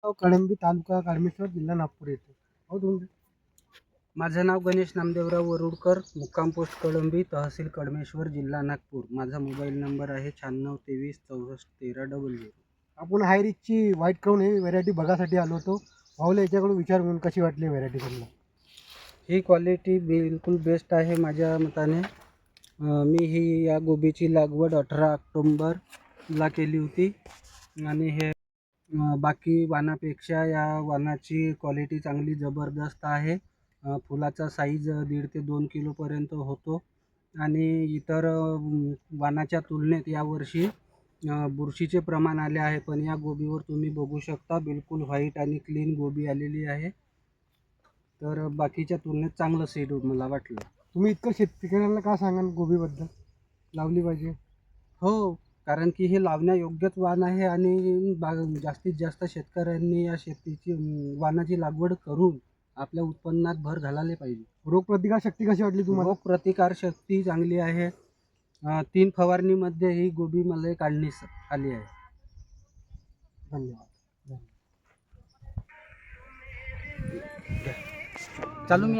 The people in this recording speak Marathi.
कळंबी तालुका काडमेश्वर जिल्हा नागपूर येथे. अहो तुमचं माझं नाव गणेश नामदेवराव वरुडकर, मुक्काम पोस्ट कळंबी, तहसील कडमेश्वर, जिल्हा नागपूर. माझा मोबाईल नंबर आहे 9623641300. आपण हायरिचची व्हाईट क्राऊन ही व्हेरायटी बघासाठी आलो होतो. भाऊला याच्याकडून विचार म्हणून कशी वाटली व्हेरायटी समजा. ही क्वालिटी बिलकुल बेस्ट आहे माझ्या मताने. मी ही या गोबीची लागवड 18 ऑक्टोंबरला केली होती आणि हे बाकी वाणापेक्षा या वाणाची क्वालिटी चांगली जबरदस्त आहे. फुलाचा साईज 1.5 ते 2 किलोपर्यंत होतो आणि इतर वाणाच्या तुलनेत यावर्षी बुरशीचे प्रमाण आले आहे, पण या गोबीवर तुम्ही बघू शकता बिलकुल व्हाईट आणि क्लीन गोबी आलेली आहे. तर बाकीच्या तुलनेत चांगलं सीड मला वाटलं. तुम्ही इतकं शेतकऱ्यांना का सांगाल गोबीबद्दल लावली पाहिजे? हो, कारण की हे लावण्यायोग्यच वाण आहे आणि जास्तीत जास्त शेतकऱ्यांनी या शेतीची वाणाची लागवड करून आपल्या उत्पन्नात भर घालायला पाहिजे. रोगप्रतिकार शक्ती कशी वाटली तुम्हाला? रोगप्रतिकार शक्ती चांगली आहे. 3 फवारणीमध्ये ही गोबी मला काढणीस आली आहे. धन्यवाद. चालू मी